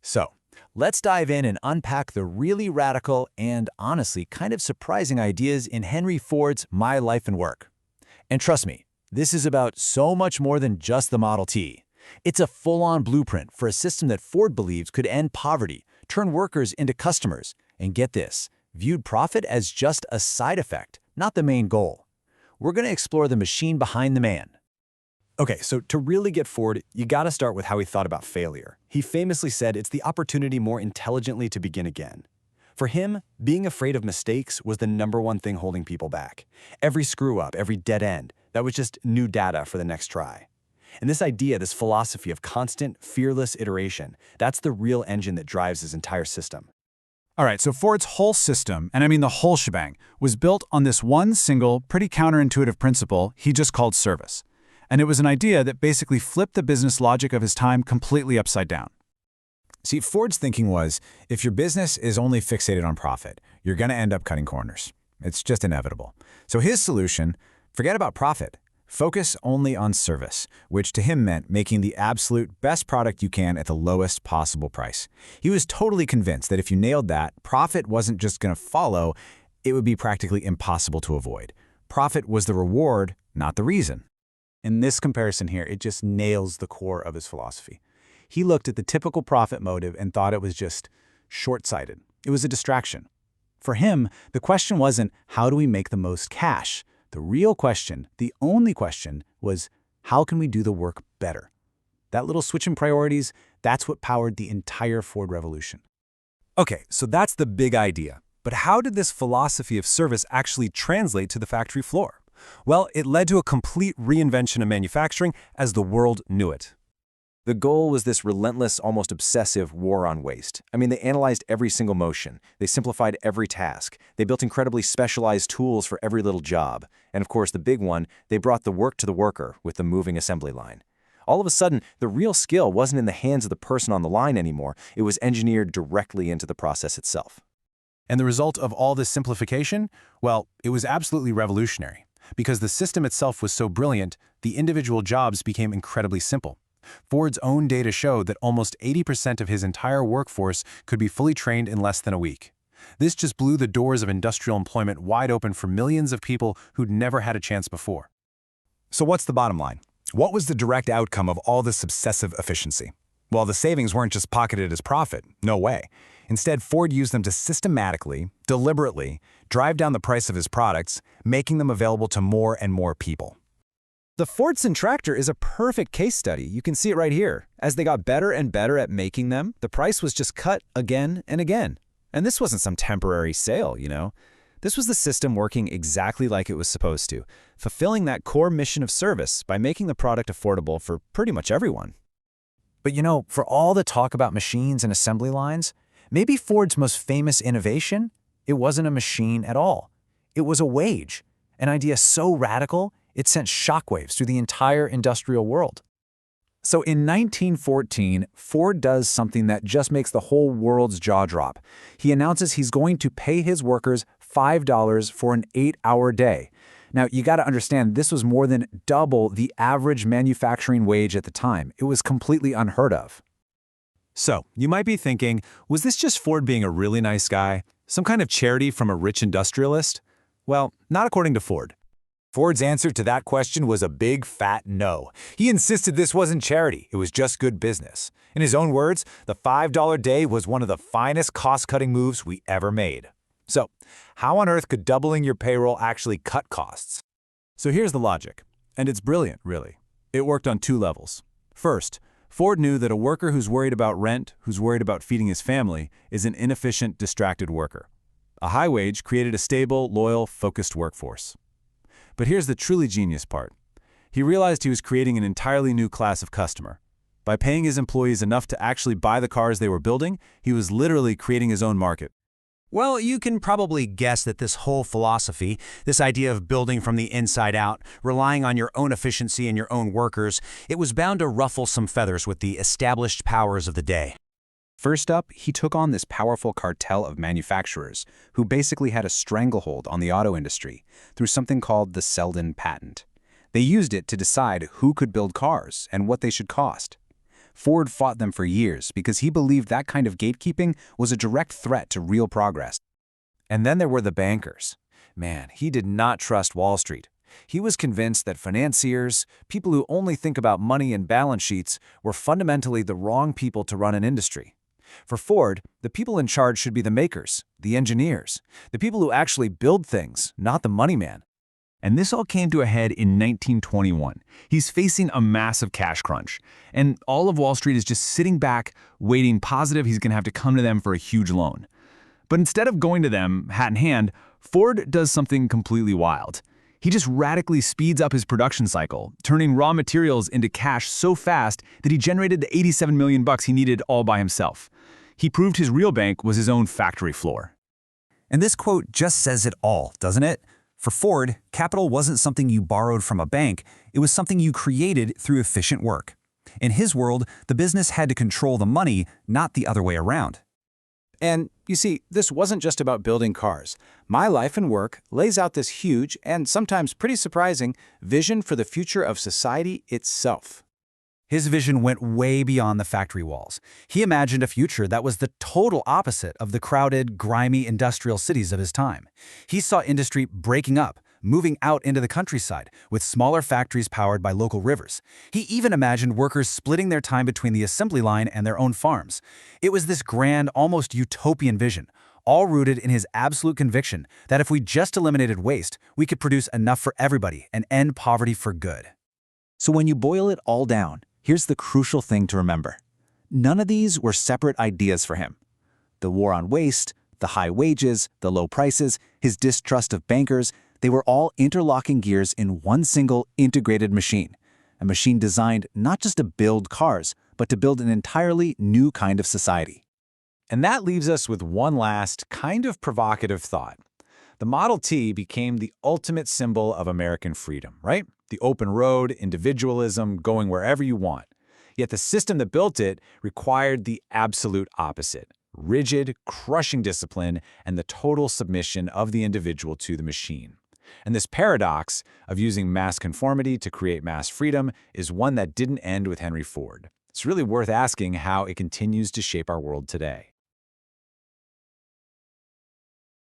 So, let's dive in and unpack the really radical and, honestly, kind of surprising ideas in Henry Ford's My Life and Work. And trust me, this is about so much more than just the Model T. It's a full-on blueprint for a system that Ford believes could end poverty, turn workers into customers, and get this, viewed profit as just a side effect, not the main goal. We're going to explore the machine behind the man. Okay, so to really get Ford, you gotta start with how he thought about failure. He famously said it's the opportunity more intelligently to begin again. For him, being afraid of mistakes was the #1 thing holding people back. Every screw-up, every dead end, that was just new data for the next try. And this idea, this philosophy of constant, fearless iteration, that's the real engine that drives his entire system. All right, so Ford's whole system, and I mean the whole shebang, was built on this one single, pretty counterintuitive principle he just called service. And it was an idea that basically flipped the business logic of his time completely upside down. See, Ford's thinking was, if your business is only fixated on profit, you're going to end up cutting corners. It's just inevitable. So his solution, forget about profit. Focus only on service, which to him meant making the absolute best product you can at the lowest possible price. He was totally convinced that if you nailed that, profit wasn't just going to follow, it would be practically impossible to avoid. Profit was the reward, not the reason. In this comparison here, it just nails the core of his philosophy. He looked at the typical profit motive and thought it was just short-sighted. It was a distraction. For him, the question wasn't, how do we make the most cash? The real question, the only question, was, how can we do the work better? That little switch in priorities, that's what powered the entire Ford revolution. Okay, so that's the big idea. But how did this philosophy of service actually translate to the factory floor? Well, it led to a complete reinvention of manufacturing as the world knew it. The goal was this relentless, almost obsessive war on waste. I mean, they analyzed every single motion. They simplified every task. They built incredibly specialized tools for every little job. And of course, the big one, they brought the work to the worker with the moving assembly line. All of a sudden, the real skill wasn't in the hands of the person on the line anymore. It was engineered directly into the process itself. And the result of all this simplification? Well, it was absolutely revolutionary. Because the system itself was so brilliant, the individual jobs became incredibly simple. Ford's own data showed that almost 80% of his entire workforce could be fully trained in less than a week. This just blew the doors of industrial employment wide open for millions of people who'd never had a chance before. So what's the bottom line? What was the direct outcome of all this obsessive efficiency? Well, the savings weren't just pocketed as profit. No way. Instead, Ford used them to systematically, deliberately, drive down the price of his products, making them available to more and more people. The Fordson tractor is a perfect case study. You can see it right here. As they got better and better at making them, the price was just cut again and again. And this wasn't some temporary sale, you know. This was the system working exactly like it was supposed to, fulfilling that core mission of service by making the product affordable for pretty much everyone. But you know, for all the talk about machines and assembly lines, maybe Ford's most famous innovation, it wasn't a machine at all. It was a wage, an idea so radical, it sent shockwaves through the entire industrial world. So in 1914, Ford does something that just makes the whole world's jaw drop. He announces he's going to pay his workers $5 for an 8-hour day. Now, you got to understand, this was more than double the average manufacturing wage at the time. It was completely unheard of. So, you might be thinking, was this just Ford being a really nice guy? Some kind of charity from a rich industrialist? Well, not according to Ford. Ford's answer to that question was a big, fat no. He insisted this wasn't charity, it was just good business. In his own words, the $5 day was one of the finest cost-cutting moves we ever made. So, how on earth could doubling your payroll actually cut costs? So here's the logic, and it's brilliant, really. It worked on 2 levels. First, Ford knew that a worker who's worried about rent, who's worried about feeding his family, is an inefficient, distracted worker. A high wage created a stable, loyal, focused workforce. But here's the truly genius part. He realized he was creating an entirely new class of customer. By paying his employees enough to actually buy the cars they were building, he was literally creating his own market. Well, you can probably guess that this whole philosophy, this idea of building from the inside out, relying on your own efficiency and your own workers, it was bound to ruffle some feathers with the established powers of the day. First up, he took on this powerful cartel of manufacturers who basically had a stranglehold on the auto industry through something called the Selden Patent. They used it to decide who could build cars and what they should cost. Ford fought them for years because he believed that kind of gatekeeping was a direct threat to real progress. And then there were the bankers. Man, he did not trust Wall Street. He was convinced that financiers, people who only think about money and balance sheets, were fundamentally the wrong people to run an industry. For Ford, the people in charge should be the makers, the engineers, the people who actually build things, not the money man. And this all came to a head in 1921. He's facing a massive cash crunch, and all of Wall Street is just sitting back, waiting positive he's going to have to come to them for a huge loan. But instead of going to them, hat in hand, Ford does something completely wild. He just radically speeds up his production cycle, turning raw materials into cash so fast that he generated the $87 million he needed all by himself. He proved his real bank was his own factory floor. And this quote just says it all, doesn't it? For Ford, capital wasn't something you borrowed from a bank, it was something you created through efficient work. In his world, the business had to control the money, not the other way around. And you see, this wasn't just about building cars. My Life and Work lays out this huge and sometimes pretty surprising vision for the future of society itself. His vision went way beyond the factory walls. He imagined a future that was the total opposite of the crowded, grimy industrial cities of his time. He saw industry breaking up, moving out into the countryside, with smaller factories powered by local rivers. He even imagined workers splitting their time between the assembly line and their own farms. It was this grand, almost utopian vision, all rooted in his absolute conviction that if we just eliminated waste, we could produce enough for everybody and end poverty for good. So when you boil it all down, here's the crucial thing to remember. None of these were separate ideas for him. The war on waste, the high wages, the low prices, his distrust of bankers, they were all interlocking gears in one single integrated machine. A machine designed not just to build cars, but to build an entirely new kind of society. And that leaves us with one last, kind of provocative thought. The Model T became the ultimate symbol of American freedom, right? The open road, individualism, going wherever you want. Yet the system that built it required the absolute opposite: rigid, crushing discipline and the total submission of the individual to the machine. And this paradox of using mass conformity to create mass freedom is one that didn't end with Henry Ford. It's really worth asking how it continues to shape our world today.